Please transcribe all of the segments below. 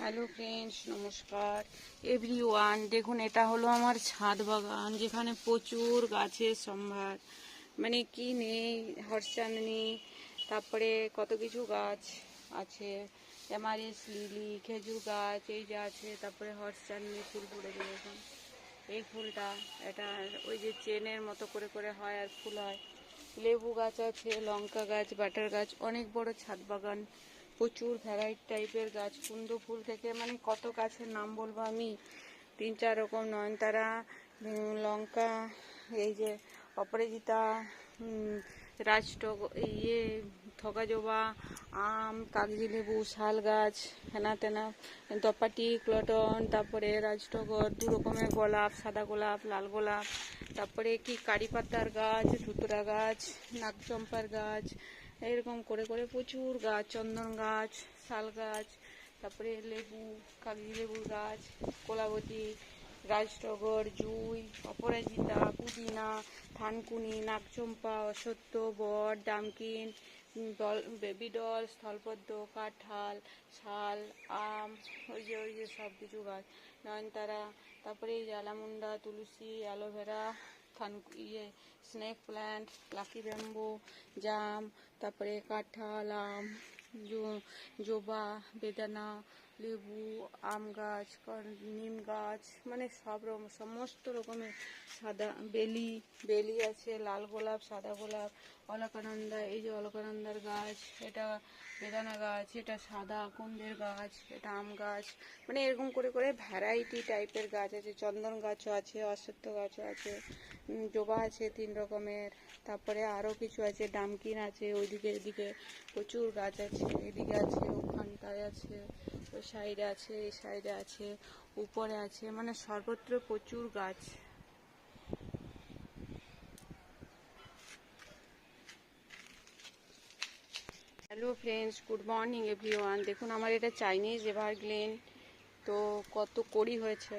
Hello friends, নমস্কার everyone. দেখুন, এটা হলো আমার ছাদ বাগান, যেখানে প্রচুর গাছের সম্ভার। মানে কি নেই, হর্ষচাঁদনি, তারপরে কত কিছু গাছ আছে, এমারেস লিলি, খেজুর গাছ এই যে আছে, তারপরে হর্ষচাঁদনি ফুল পড়েছে দেখুন। এই ফুলটা, এটা ওই যে চেনের মতো করে করে হয় আর ফুল হয়। লেবু গাছ আছে, লঙ্কা গাছ, বাটার গাছ, অনেক বড় ছাদ বাগান। প্রচুর ভ্যারাইটি টাইপের গাছ, কুন্দ ফুল থেকে মানে কত গাছের নাম বলবো আমি, 3-4 রকম। নয়নতারা, লঙ্কা, এই যে অপরাজিতা, রাজটগ, থকাজবা, আম, কাগজি লেবু, শাল গাছ, হেনা তেনা, দপাটি, ক্লটন, তারপরে রাজটগর, 2 রকমের গোলাপ, সাদা গোলাপ, লাল গোলাপ, তারপরে কি কারি পাতার গাছ, ধুতরা গাছ, নাগচম্পার গাছ, এরকম করে করে প্রচুর গাছ, চন্দন গাছ, শাল গাছ, তারপরে লেবু, কাগজি লেবুর গাছ, কোলাবতী, রাজটগর, জুই, অপরাজিতা, পুদিনা, থানকুনি, নাগচম্পা, অশ্বত্থ, বট, ডামকিন, বেবি ডল, স্থলপদ্ম, কাঁঠাল, শাল, আম, ওই যে সব কিছু গাছ, নয়নতারা, তারপরে এই জালামুন্ডা, তুলসী, aloe vera, snake plant, lucky bamboo, জাম, তারপরে কাঁঠাল, আম, জবা, বেদানা, লেবু, আম গাছ, নিম গাছ, মানে সমস্ত রকমের, সাদা বেলি আছে, লাল গোলাপ, সাদা গোলাপ, অলকানন্দা, এই যে অলকানন্দার গাছ, এটা বেদানা গাছ, এটা সাদা কুন্দের গাছ, এটা আম গাছ, মানে এরকম করে করে ভ্যারাইটি টাইপের গাছ আছে। চন্দন গাছও আছে, অশ্বত্থ গাছও আছে, জবা আছে 3 রকমের, তারপরে আরও কিছু আছে, ডামকিন আছে, ওইদিকে এদিকে প্রচুর গাছ আছে, এদিকে আছে, ওখানটায় আছে, ওই সাইডে আছে, এই সাইডে আছে, উপরে আছে, মানে সর্বত্র প্রচুর গাছ। Hello friends, good morning everyone. দেখুন, আমার এটা চাইনিজ এভারগ্রিন, তো কত কড়ি হয়েছে,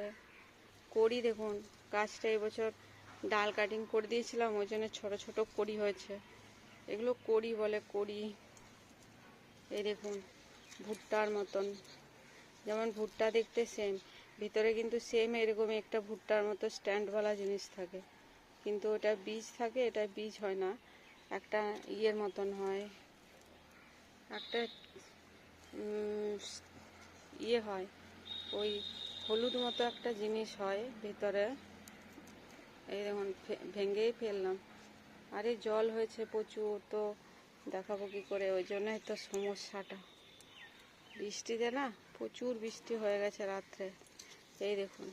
কড়ি দেখুন। গাছটা এবছর ডাল কাটিং করে দিয়েছিলাম, ওই জন্য ছোটো ছোটো কড়ি হয়েছে। এগুলো কড়ি বলে, কড়ি। এই দেখুন, ভুট্টার মতন, যেমন ভুট্টা দেখতে সেম, ভিতরে কিন্তু সেম এরকমই একটা ভুট্টার মতো স্ট্যান্ডওয়ালা জিনিস থাকে, কিন্তু ওটা বীজ থাকে, এটা বীজ হয় না, একটা ইয়ের মতন হয়, একটা ইয়ে হয়, ওই হলুদ মতো একটা জিনিস হয় ভিতরে। এই দেখুন, ভেঙেই ফেললাম। আরে জল হয়েছে প্রচুর, তো দেখাবো কি করে, ওই জন্যই তো সমস্যাটা। বৃষ্টিতে না, প্রচুর বৃষ্টি হয়ে গেছে রাত্রে। এই দেখুন,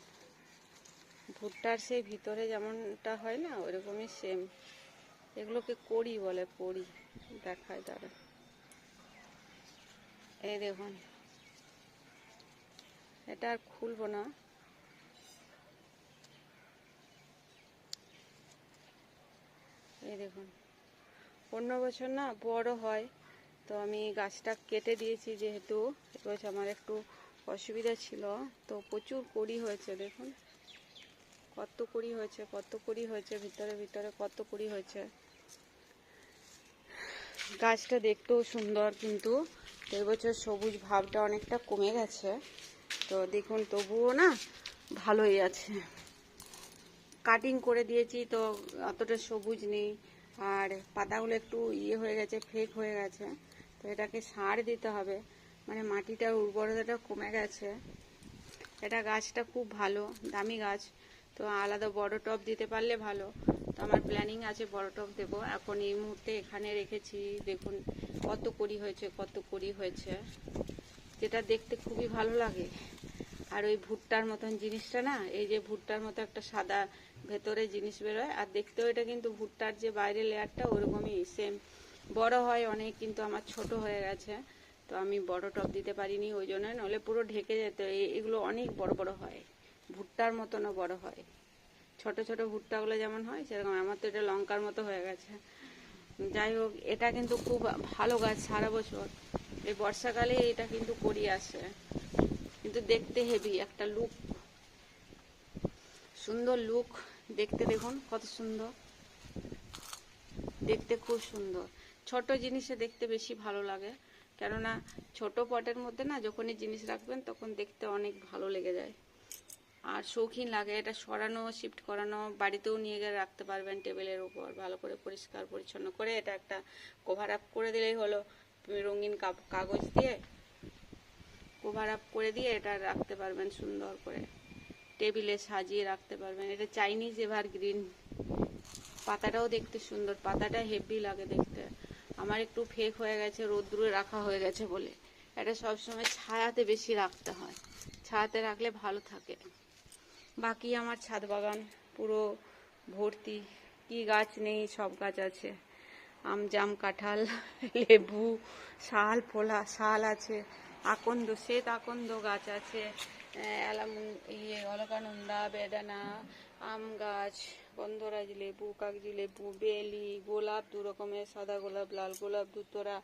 ভুট্টার সেই ভিতরে যেমনটা হয় না, ওইরকমই সেম। এগুলোকে কড়ি বলে, কড়ি। দেখায় দাঁড়া, এই দেখুন, এটা আর খুলবো না। এই দেখুন, অন্য বছর না বড় হয়, তো আমি গাছটা কেটে দিয়েছি, যেহেতু এবছর আমার একটু অসুবিধা ছিল, তো প্রচুর কড়ি হয়েছে। দেখুন কত কড়ি হয়েছে, কত কড়ি হয়েছে, ভিতরে ভিতরে কত কড়ি হয়েছে। গাছটা দেখতেও সুন্দর, কিন্তু এবছর সবুজ ভাবটা অনেকটা কমে গেছে, তো দেখুন তবুও না ভালোই আছে। কাটিং করে দিয়েছি, তো অতটা সবুজ নেই, আর পাতাগুলো একটু ইয়ে হয়ে গেছে, ফেক হয়ে গেছে, তো এটাকে সার দিতে হবে, মানে মাটিটার উর্বরতাটা কমে গেছে। এটা গাছটা খুব ভালো, দামি গাছ, তো আলাদা বড় টব দিতে পারলে ভালো, তো আমার প্ল্যানিং আছে বড় টব দেবো। এখন এই মুহূর্তে এখানে রেখেছি, দেখুন কত কড়ি হয়েছে, কত কড়ি হয়েছে, যেটা দেখতে খুবই ভালো লাগে। আর ওই ভুট্টার মতন জিনিসটা না, এই যে ভুট্টার মতো একটা সাদা ভেতরে জিনিস বেরোয়, আর দেখতেও এটা কিন্তু ভুট্টার যে বাইরের লেয়ারটা ওরকমই সেম, বড় হয় অনেক, কিন্তু আমার ছোট হয়ে গেছে, তো আমি বড় টব দিতে পারিনি, ওই জন্য, নইলে পুরো ঢেকে যেত। এগুলো অনেক বড় বড় হয়, ভুট্টার মতনও বড় হয়, ছোট ছোট ভুট্টাগুলো যেমন হয় সেরকম। আমার তো এটা লঙ্কার মতো হয়ে গেছে। যাই হোক, এটা কিন্তু খুব ভালো গাছ, সারা বছর। এই বর্ষাকালে এটা কিন্তু কড়ি আসে, কিন্তু দেখতে হেভি একটা লুক, সুন্দর লুক দেখতে। দেখুন কত সুন্দর দেখতে, খুব সুন্দর। ছোট জিনিসে দেখতে বেশি ভালো লাগে, কেননা ছোট পটের মধ্যে না যখনই জিনিস রাখবেন তখন দেখতে অনেক ভালো লেগে যায় আর শৌখিন লাগে। এটা সরানো, শিফট করানো, বাড়িতেও নিয়ে গিয়ে রাখতে পারবেন টেবিলের উপর ভালো করে পরিষ্কার পরিচ্ছন্ন করে। এটা একটা কভার আপ করে দিলেই হলো, রঙিন কাগজ দিয়ে কভার আপ করে দিয়ে এটা রাখতে পারবেন সুন্দর করে, টেবিলে সাজিয়ে রাখতে পারবেন। এটা চাইনিজ এভারগ্রিন, পাতাটাও দেখতে সুন্দর, পাতাটা হেভি লাগে দেখতে। আমার একটু ফেক হয়ে গেছে, রোদ্দুরে রাখা হয়ে গেছে বলে। এটা সবসময় ছায়াতে বেশি রাখতে হয়, ছায়াতে রাখলে ভালো থাকে। বাকি আমার ছাদ বাগান পুরো ভর্তি, কি গাছ নেই সব গাছ আছে। আম, জাম, কাঁঠাল, লেবু, শাল, ফোলা শাল আছে, আকন্দ, শ্বেত আকন্দ গাছ আছে, অলকানন্দা, বেদানা, আম গাছ, গন্ধরাজ লেবু, কাগজি লেবু, বেলি, গোলাপ 2 রকমের, সাদা গোলাপ, লাল গোলাপ, ধুতরা,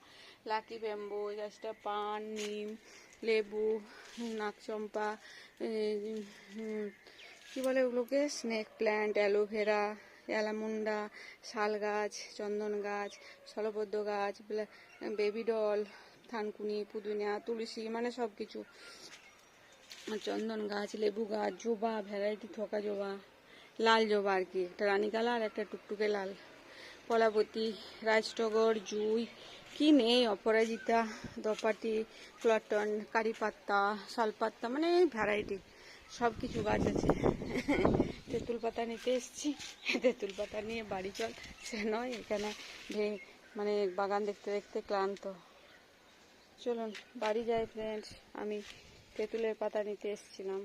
লাকি ব্যাম্বো, গাছটা পান, নিম, লেবু, নাকচম্পা, কি বলে ওগুলোকে, স্নেক প্ল্যান্ট, অ্যালোভেরা, অ্যালামুন্ডা, শাল গাছ, চন্দন গাছ, স্থলপদ্ম গাছ, বেবি ডল, থানকুনি, পুদিনা, তুলসী, মানে সব কিছু, চন্দন গাছ, লেবু গাছ, জবা, ভ্যারাইটি থোকা জবা, লাল জবা আর কি, একটা রানী কালার একটা টুকটুকে লাল, কলাবতী, রাজটগর, জুই, কি নেই, অপরাজিতা, দপাটি, ক্লটন, কারি পাত্তা, শালপাত্তা, মানে ভ্যারাইটি সব কিছু গাছ আছে। তেঁতুল পাতা নিতে এসেছি, তেঁতুল পাতা নিয়ে বাড়ি চল, সে নয়, এখানে মানে বাগান দেখতে দেখতে ক্লান্ত। চলুন বাড়ি যাই ফ্রেন্ডস, আমি তেঁতুলের পাতা নিতে এসেছিলাম।